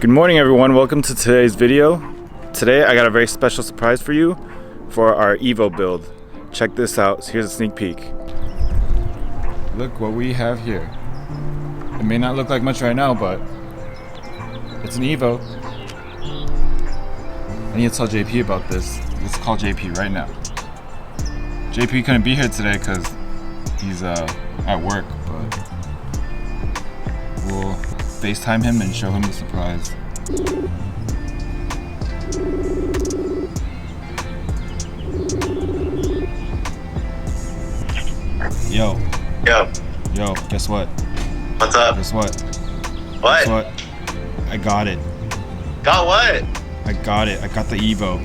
Good morning everyone, welcome to today's video. Today I got a very special surprise for you for our Evo build. Check this out, here's a sneak peek. Look what we have here. It may not look like much right now, but it's an Evo. I need to tell JP about this. Let's call JP right now. JP couldn't be here today because he's at work, but we'll FaceTime him and show him the surprise. Yo. Yo, guess what? What's up? Guess what? What? Guess what? I got it. Got what? I got it. I got the Evo.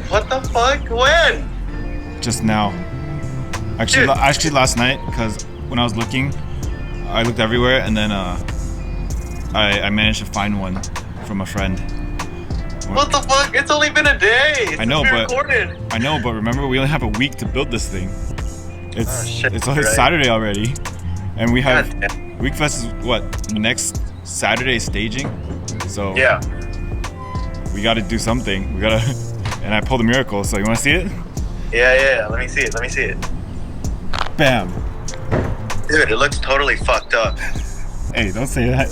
What the fuck? When? Just now. Actually last night, because when I was looking, I looked everywhere and then I managed to find one from a friend. What the fuck? It's only been a day. I know, but recorded. I know, but remember we only have a week to build this thing. It's only right. Saturday already, and we have God damn. WekFest is what, next Saturday staging. So Yeah. we got to do something. We gotta, and I pulled a miracle. So you want to see it? Yeah. Let me see it. Bam. Dude, it looks totally fucked up. Hey, don't say that.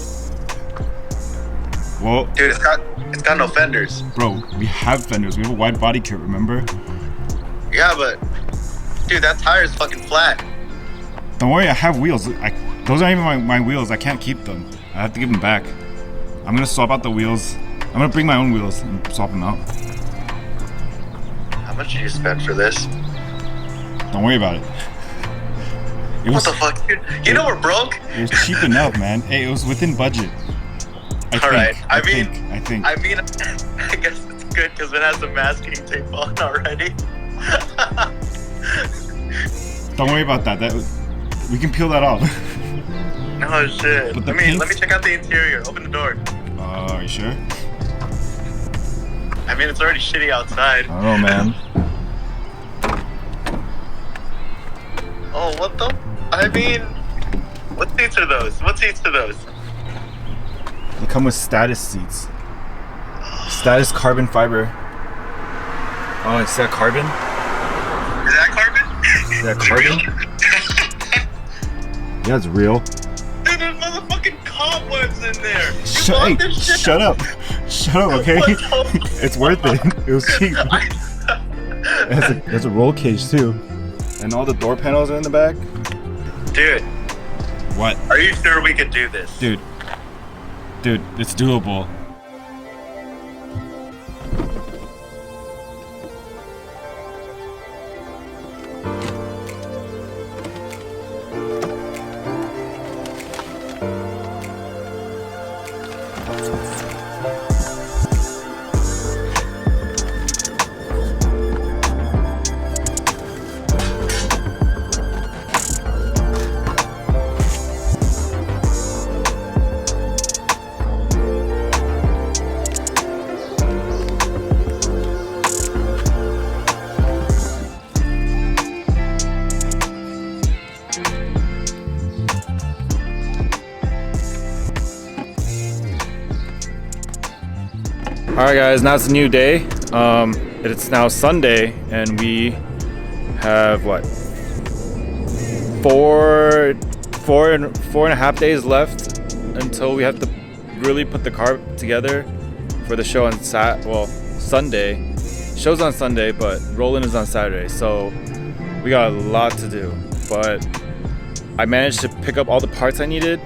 Well, Dude, it's got no fenders. bro, we have fenders. We have a wide body kit, remember? Yeah, but dude, that tire is fucking flat. Don't worry, I have wheels. Those aren't even my wheels. I can't keep them. I have to give them back. I'm gonna swap out the wheels. I'm gonna bring my own wheels and swap them out. How much did you spend for this? Don't worry about it. What the fuck, dude? You know we're broke? It was cheap enough, man. Hey, it was within budget. I think. I guess it's good because it has the masking tape on already. Don't worry about that. We can peel that off. No shit. But Let me check out the interior. Open the door. Are you sure? I mean, it's already shitty outside. I don't know, man. Oh, what the? I mean, what seats are those? They come with status seats. Status carbon fiber. Oh, is that carbon? Is that carbon? Is that carbon? Yeah, it's real. Dude, there's motherfucking cobwebs in there. Shut up. Shut up, okay? It's worth it. It was cheap. It has a roll cage too. And all the door panels are in the back. Dude, What? are you sure we could do this? Dude, it's doable. Alright guys, now it's a new day. It's now Sunday and we have what? Four and a half days left until we have to really put the car together for the show on Sunday. Show's on Sunday, but roll-in is on Saturday, so we got a lot to do. But I managed to pick up all the parts I needed,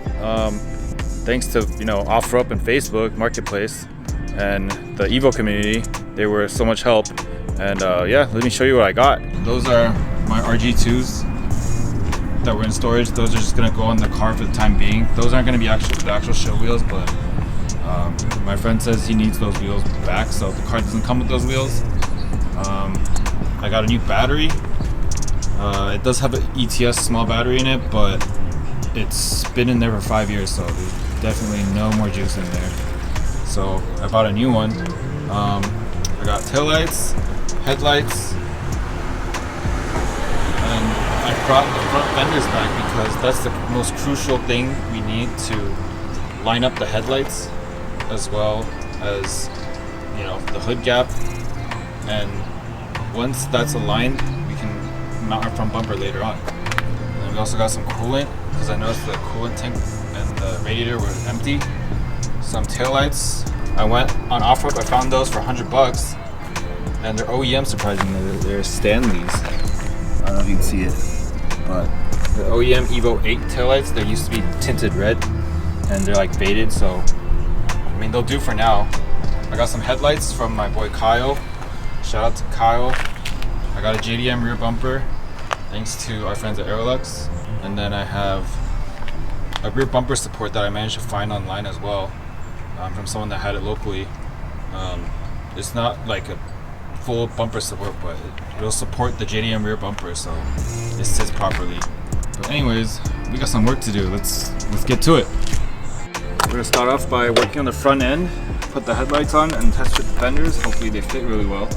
thanks to OfferUp and Facebook Marketplace and the Evo community. They were so much help. And yeah, let me show you what I got. Those are my RG2s that were in storage. Those are just gonna go on the car for the time being. Those aren't gonna be the actual show wheels, but my friend says he needs those wheels back, so the car doesn't come with those wheels. I got a new battery. It does have an ETS small battery in it, but it's been in there for 5 years, so there's definitely no more juice in there. So I bought a new one. I got taillights, headlights, and I brought the front fenders back because that's the most crucial thing we need to line up the headlights as well as, you know, the hood gap. And once that's aligned, we can mount our front bumper later on. And we also got some coolant, because I noticed the coolant tank and the radiator were empty. Some taillights. I went on off-road, I found those for $100, and they're OEM, surprisingly. They're Stanleys. I don't know if you can see it, but the OEM Evo 8 taillights, they used to be tinted red, and they're like faded, so I mean, they'll do for now. I got some headlights from my boy Kyle. Shout out to Kyle. I got a JDM rear bumper, thanks to our friends at AeroLuxe. And then I have a rear bumper support that I managed to find online as well, from someone that had it locally. It's not like a full bumper support, but it will support the JDM rear bumper, so it sits properly. But anyways, we got some work to do. Let's get to it. We're gonna start off by working on the front end, put the headlights on, and test fit the fenders. Hopefully they fit really well.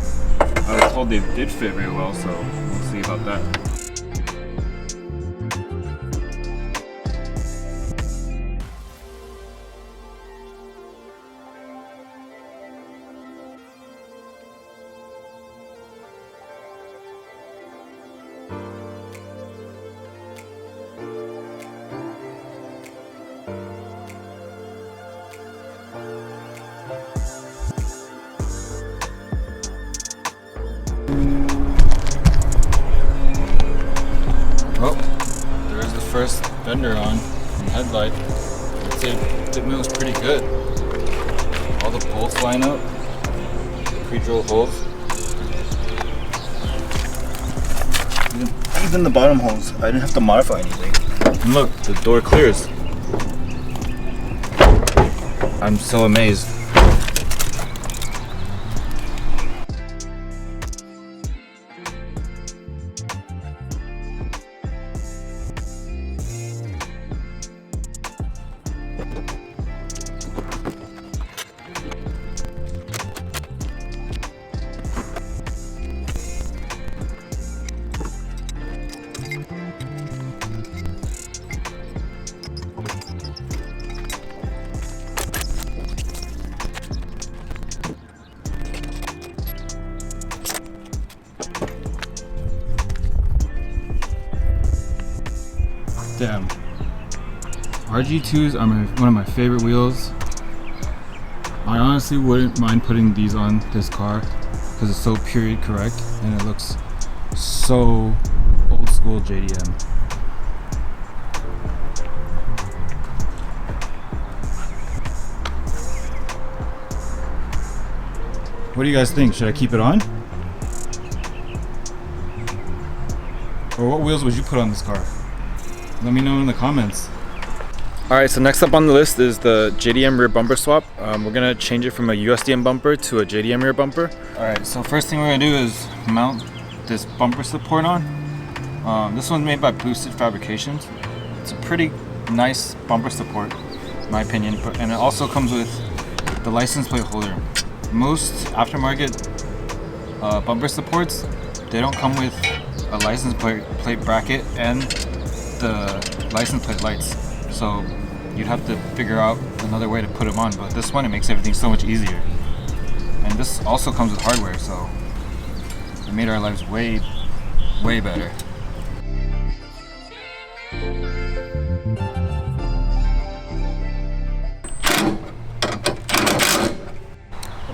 I was told they did fit very well, so we'll see about that. Oh, there's the first fender on and headlight. I'd say it moves pretty good. All the bolts line up, pre-drilled holes. Even the bottom holes, I didn't have to modify anything. And look, the door clears. I'm so amazed. Damn. RG2s are one of my favorite wheels. I honestly wouldn't mind putting these on this car because it's so period correct and it looks so old school JDM. What do you guys think? Should I keep it on? Or what wheels would you put on this car? Let me know in the comments. Alright, so next up on the list is the JDM rear bumper swap. We're gonna change it from a USDM bumper to a JDM rear bumper. Alright, so first thing we're gonna do is mount this bumper support on. This one's made by Boosted Fabrications. It's a pretty nice bumper support, in my opinion, and it also comes with the license plate holder. Most aftermarket bumper supports, they don't come with a license plate bracket and the license plate lights, so you'd have to figure out another way to put them on, but this one, it makes everything so much easier. And this also comes with hardware, so it made our lives way better.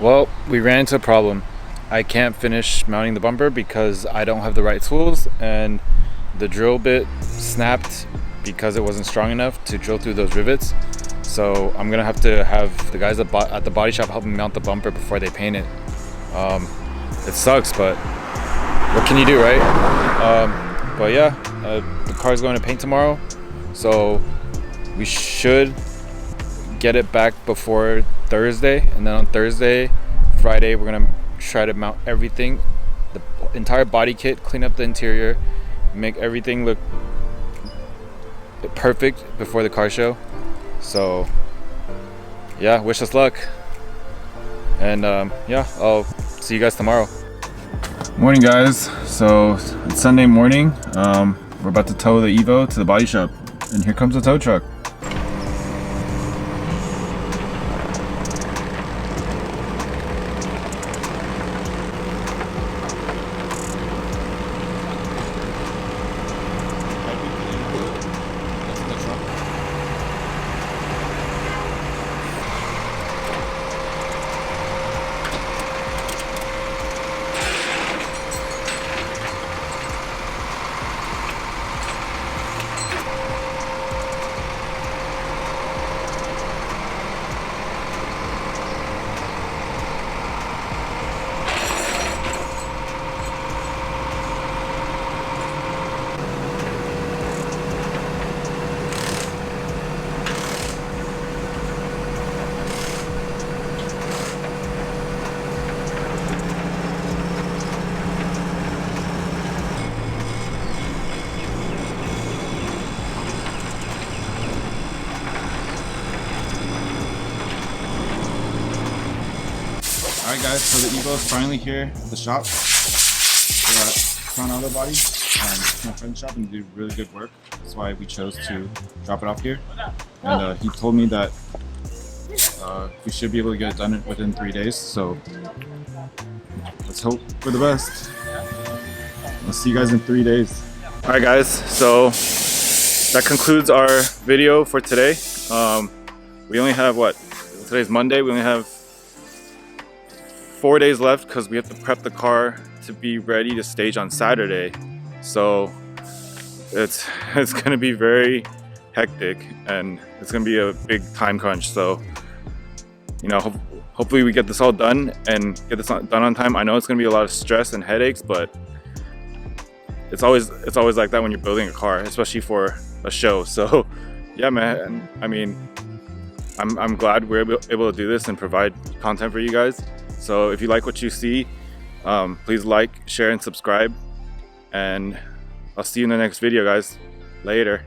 Well, we ran into a problem. I can't finish mounting the bumper because I don't have the right tools, and the drill bit snapped because it wasn't strong enough to drill through those rivets. So I'm gonna have to have the guys at the body shop help me mount the bumper before they paint it. It sucks, but what can you do, right? But yeah, the car's going to paint tomorrow, so we should get it back before Thursday, and then on Thursday, Friday, we're gonna try to mount everything, the entire body kit, clean up the interior, make everything look perfect before the car show. So yeah, wish us luck, and yeah, I'll see you guys tomorrow. Morning guys, so it's Sunday morning. We're about to tow the Evo to the body shop, and here comes the tow truck. Alright guys, so the Evo is finally here at the shop. We're at Crown Auto Body, my friend's shop, and they do really good work. That's why we chose to drop it off here. And he told me that we should be able to get it done within 3 days, so let's hope for the best. I'll see you guys in 3 days. Alright guys, so that concludes our video for today. We only have today's Monday. We only have 4 days left because we have to prep the car to be ready to stage on Saturday. So it's gonna be very hectic and it's gonna be a big time crunch. So you know, hopefully we get this all done and get this done on time. I know it's gonna be a lot of stress and headaches, but it's always like that when you're building a car, especially for a show. So yeah, man, I mean, I'm glad we're able to do this and provide content for you guys. So if you like what you see, please like, share, and subscribe. And I'll see you in the next video, guys. Later.